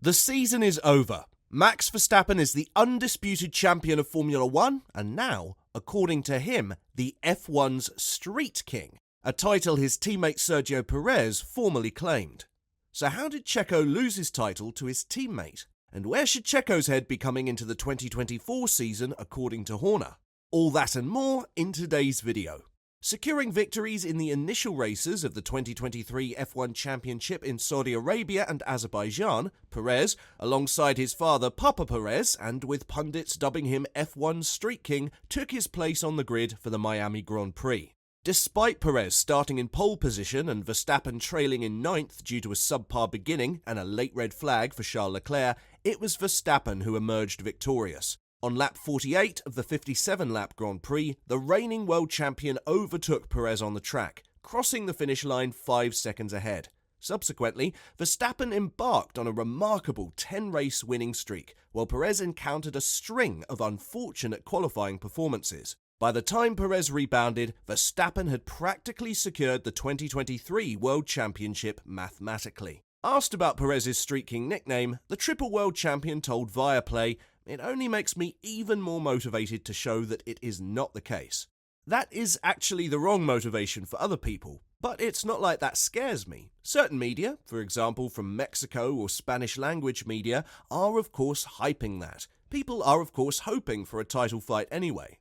The season is over. Max Verstappen is the undisputed champion of Formula One and now, according to him, the F1's Street King, a title his teammate Sergio Perez formerly claimed. So how did Checo lose his title to his teammate? And where should Checo's head be coming into the 2024 season according to Horner? All that and more in today's video. Securing victories in the initial races of the 2023 F1 Championship in Saudi Arabia and Azerbaijan, Perez, alongside his father Papa Perez, and with pundits dubbing him F1 Street King, took his place on the grid for the Miami Grand Prix. Despite Perez starting in pole position and Verstappen trailing in ninth due to a subpar beginning and a late red flag for Charles Leclerc, it was Verstappen who emerged victorious. On lap 48 of the 57-lap Grand Prix, the reigning world champion overtook Perez on the track, crossing the finish line 5 seconds ahead. Subsequently, Verstappen embarked on a remarkable 10-race winning streak, while Perez encountered a string of unfortunate qualifying performances. By the time Perez rebounded, Verstappen had practically secured the 2023 World Championship mathematically. Asked about Perez's Street King nickname, the triple world champion told Viaplay, "It only makes me even more motivated to show that it is not the case." That is actually the wrong motivation for other people, but it's not like that scares me. Certain media, for example from Mexico or Spanish language media, are of course hyping that. People are of course hoping for a title fight anyway.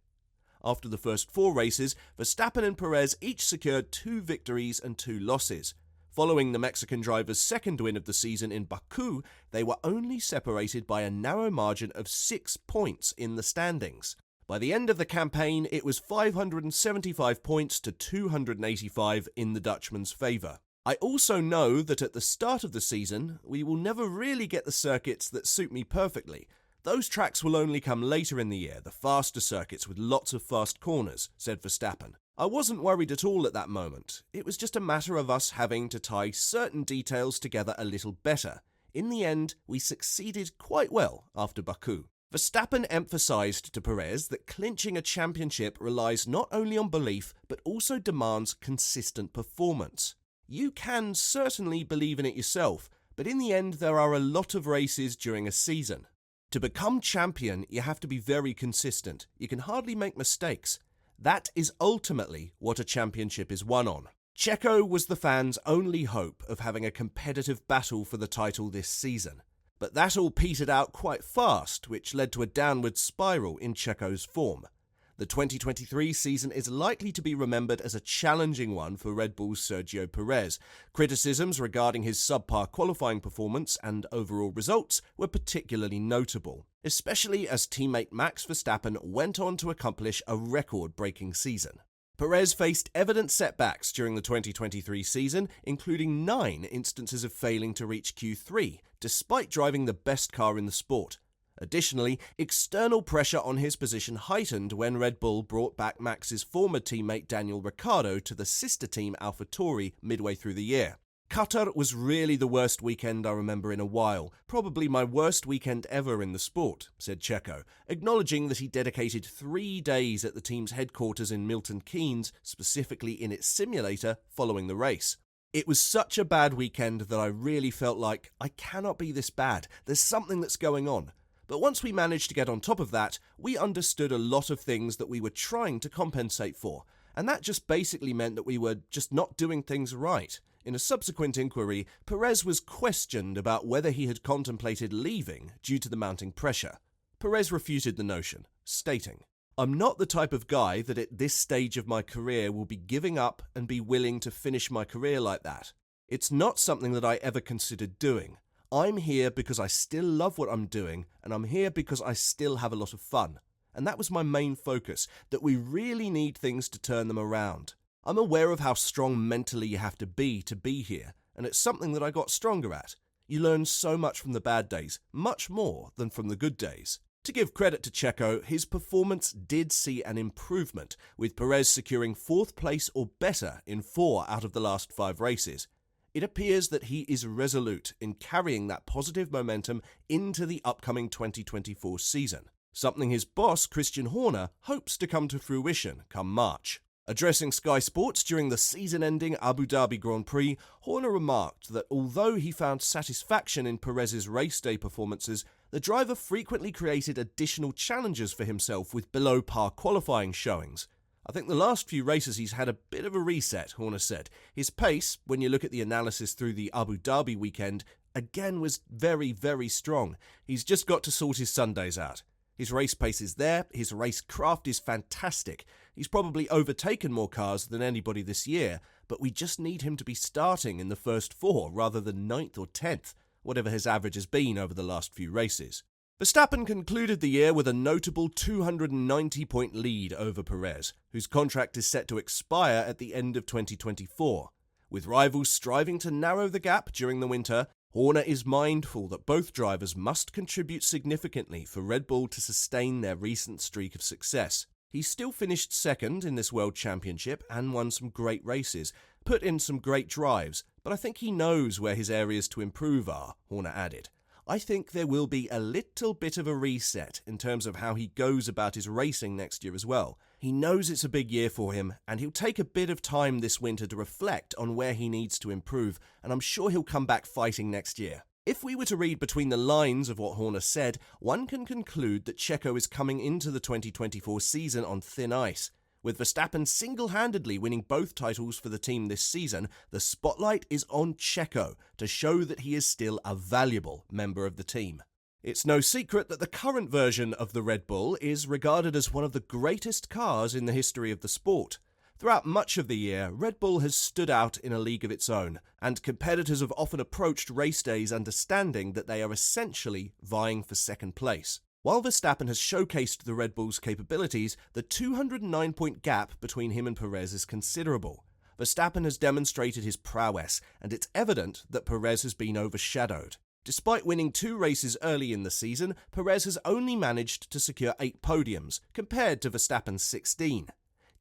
After the first 4 races, Verstappen and Perez each secured 2 victories and 2 losses. Following the Mexican driver's second win of the season in Baku, they were only separated by a narrow margin of 6 points in the standings. By the end of the campaign, it was 575 points to 285 in the Dutchman's favour. I also know that at the start of the season, we will never really get the circuits that suit me perfectly. Those tracks will only come later in the year, the faster circuits with lots of fast corners, said Verstappen. I wasn't worried at all at that moment. It was just a matter of us having to tie certain details together a little better. In the end, we succeeded quite well after Baku. Verstappen emphasised to Perez that clinching a championship relies not only on belief, but also demands consistent performance. You can certainly believe in it yourself, but in the end there are a lot of races during a season. To become champion, you have to be very consistent. You can hardly make mistakes. That is ultimately what a championship is won on. Checo was the fans' only hope of having a competitive battle for the title this season. But that all petered out quite fast, which led to a downward spiral in Checo's form. The 2023 season is likely to be remembered as a challenging one for Red Bull's Sergio Perez. Criticisms regarding his subpar qualifying performance and overall results were particularly notable, especially as teammate Max Verstappen went on to accomplish a record-breaking season. Perez faced evident setbacks during the 2023 season, including 9 instances of failing to reach Q3, despite driving the best car in the sport. Additionally, external pressure on his position heightened when Red Bull brought back Max's former teammate Daniel Ricciardo to the sister team AlphaTauri midway through the year. Qatar was really the worst weekend I remember in a while, probably my worst weekend ever in the sport, said Checo, acknowledging that he dedicated 3 days at the team's headquarters in Milton Keynes, specifically in its simulator, following the race. It was such a bad weekend that I really felt like, I cannot be this bad, there's something that's going on. But once we managed to get on top of that, we understood a lot of things that we were trying to compensate for, and that just basically meant that we were just not doing things right. In a subsequent inquiry, Perez was questioned about whether he had contemplated leaving due to the mounting pressure. Perez refuted the notion, stating, "I'm not the type of guy that at this stage of my career will be giving up and be willing to finish my career like that. It's not something that I ever considered doing. I'm here because I still love what I'm doing, and I'm here because I still have a lot of fun. And that was my main focus, that we really need things to turn them around. I'm aware of how strong mentally you have to be here, and it's something that I got stronger at. You learn so much from the bad days, much more than from the good days." To give credit to Checo, his performance did see an improvement, with Perez securing 4th place or better in 4 out of the last 5 races. It appears that he is resolute in carrying that positive momentum into the upcoming 2024 season, something his boss Christian Horner hopes to come to fruition come March. Addressing Sky Sports during the season-ending Abu Dhabi Grand Prix, Horner remarked that although he found satisfaction in Perez's race day performances, the driver frequently created additional challenges for himself with below-par qualifying showings. I think the last few races he's had a bit of a reset, Horner said. His pace, when you look at the analysis through the Abu Dhabi weekend, again was very, very strong. He's just got to sort his Sundays out. His race pace is there, his race craft is fantastic. He's probably overtaken more cars than anybody this year, but we just need him to be starting in the first 4 rather than 9th or 10th, whatever his average has been over the last few races. Verstappen concluded the year with a notable 290-point lead over Perez, whose contract is set to expire at the end of 2024. With rivals striving to narrow the gap during the winter, Horner is mindful that both drivers must contribute significantly for Red Bull to sustain their recent streak of success. He still finished second in this World Championship and won some great races, put in some great drives, but I think he knows where his areas to improve are, Horner added. I think there will be a little bit of a reset in terms of how he goes about his racing next year as well. He knows it's a big year for him, and he'll take a bit of time this winter to reflect on where he needs to improve, and I'm sure he'll come back fighting next year. If we were to read between the lines of what Horner said, one can conclude that Checo is coming into the 2024 season on thin ice. With Verstappen single-handedly winning both titles for the team this season, the spotlight is on Checo to show that he is still a valuable member of the team. It's no secret that the current version of the Red Bull is regarded as one of the greatest cars in the history of the sport. Throughout much of the year, Red Bull has stood out in a league of its own, and competitors have often approached race days understanding that they are essentially vying for second place. While Verstappen has showcased the Red Bull's capabilities, the 209-point gap between him and Perez is considerable. Verstappen has demonstrated his prowess, and it's evident that Perez has been overshadowed. Despite winning 2 races early in the season, Perez has only managed to secure 8 podiums, compared to Verstappen's 16.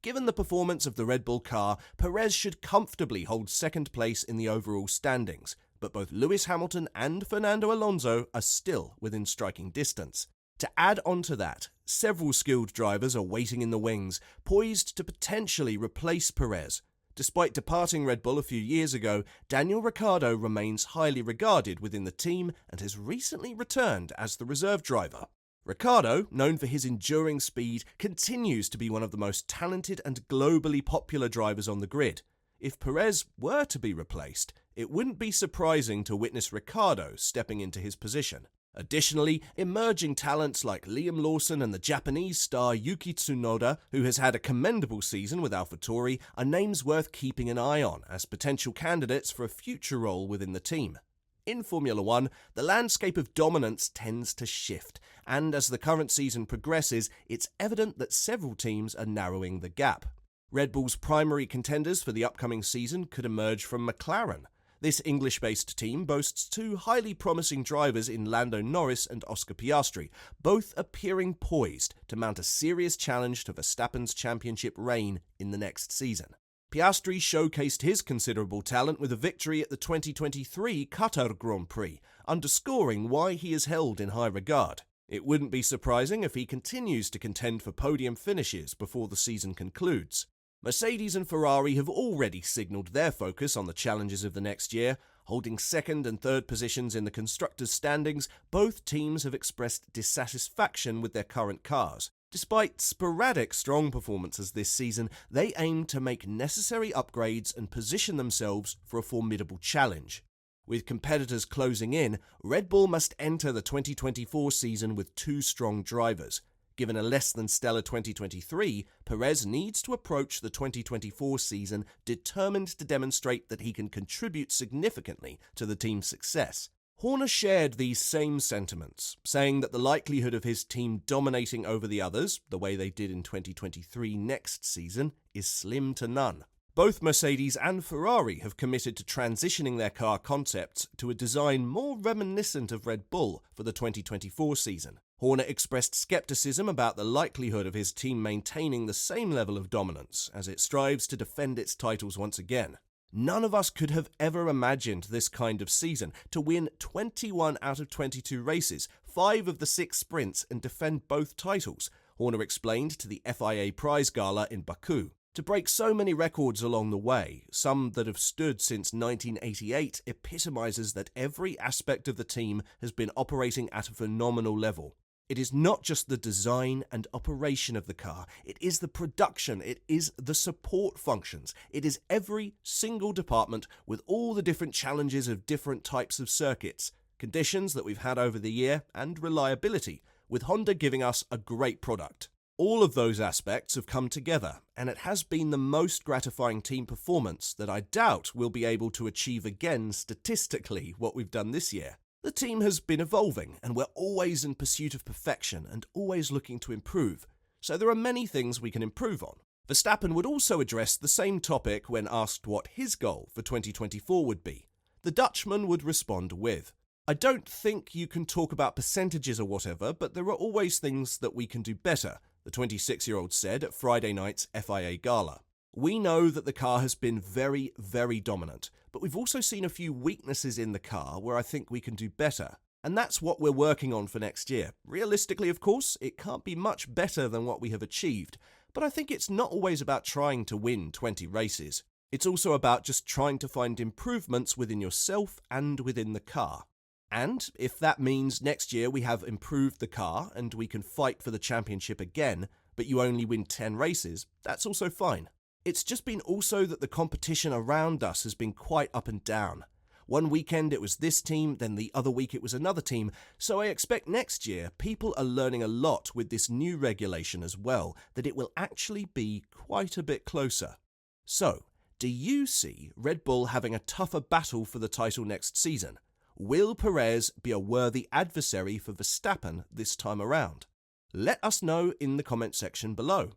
Given the performance of the Red Bull car, Perez should comfortably hold second place in the overall standings, but both Lewis Hamilton and Fernando Alonso are still within striking distance. To add on to that, several skilled drivers are waiting in the wings, poised to potentially replace Perez. Despite departing Red Bull a few years ago, Daniel Ricciardo remains highly regarded within the team and has recently returned as the reserve driver. Ricciardo, known for his enduring speed, continues to be one of the most talented and globally popular drivers on the grid. If Perez were to be replaced, it wouldn't be surprising to witness Ricciardo stepping into his position. Additionally, emerging talents like Liam Lawson and the Japanese star Yuki Tsunoda, who has had a commendable season with AlphaTauri, are names worth keeping an eye on as potential candidates for a future role within the team. In Formula One, the landscape of dominance tends to shift, and as the current season progresses, it's evident that several teams are narrowing the gap. Red Bull's primary contenders for the upcoming season could emerge from McLaren. This English-based team boasts 2 highly promising drivers in Lando Norris and Oscar Piastri, both appearing poised to mount a serious challenge to Verstappen's championship reign in the next season. Piastri showcased his considerable talent with a victory at the 2023 Qatar Grand Prix, underscoring why he is held in high regard. It wouldn't be surprising if he continues to contend for podium finishes before the season concludes. Mercedes and Ferrari have already signalled their focus on the challenges of the next year. Holding second and third positions in the constructors' standings, both teams have expressed dissatisfaction with their current cars. Despite sporadic strong performances this season, they aim to make necessary upgrades and position themselves for a formidable challenge. With competitors closing in, Red Bull must enter the 2024 season with 2 strong drivers. Given a less than stellar 2023, Perez needs to approach the 2024 season determined to demonstrate that he can contribute significantly to the team's success. Horner shared these same sentiments, saying that the likelihood of his team dominating over the others, the way they did in 2023 next season, is slim to none. Both Mercedes and Ferrari have committed to transitioning their car concepts to a design more reminiscent of Red Bull for the 2024 season. Horner expressed skepticism about the likelihood of his team maintaining the same level of dominance as it strives to defend its titles once again. None of us could have ever imagined this kind of season, to win 21 out of 22 races, 5 of the 6 sprints, and defend both titles, Horner explained to the FIA Prize Gala in Baku. To break so many records along the way, some that have stood since 1988, epitomizes that every aspect of the team has been operating at a phenomenal level. It is not just the design and operation of the car, it is the production, it is the support functions, it is every single department with all the different challenges of different types of circuits, conditions that we've had over the year, and reliability, with Honda giving us a great product. All of those aspects have come together, and it has been the most gratifying team performance that I doubt we'll be able to achieve again statistically what we've done this year. The team has been evolving, and we're always in pursuit of perfection and always looking to improve, so there are many things we can improve on. Verstappen would also address the same topic when asked what his goal for 2024 would be. The Dutchman would respond with, "I don't think you can talk about percentages or whatever, but there are always things that we can do better," the 26-year-old said at Friday night's FIA gala. "We know that the car has been very, very dominant, but we've also seen a few weaknesses in the car where I think we can do better. And that's what we're working on for next year. Realistically, of course, it can't be much better than what we have achieved, but I think it's not always about trying to win 20 races. It's also about just trying to find improvements within yourself and within the car. And if that means next year we have improved the car and we can fight for the championship again, but you only win 10 races, that's also fine. It's just been also that the competition around us has been quite up and down. One weekend it was this team, then the other week it was another team, so I expect next year people are learning a lot with this new regulation as well, that it will actually be quite a bit closer. So, do you see Red Bull having a tougher battle for the title next season? Will Perez be a worthy adversary for Verstappen this time around? Let us know in the comment section below.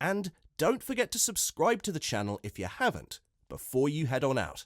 And don't forget to subscribe to the channel if you haven't, before you head on out.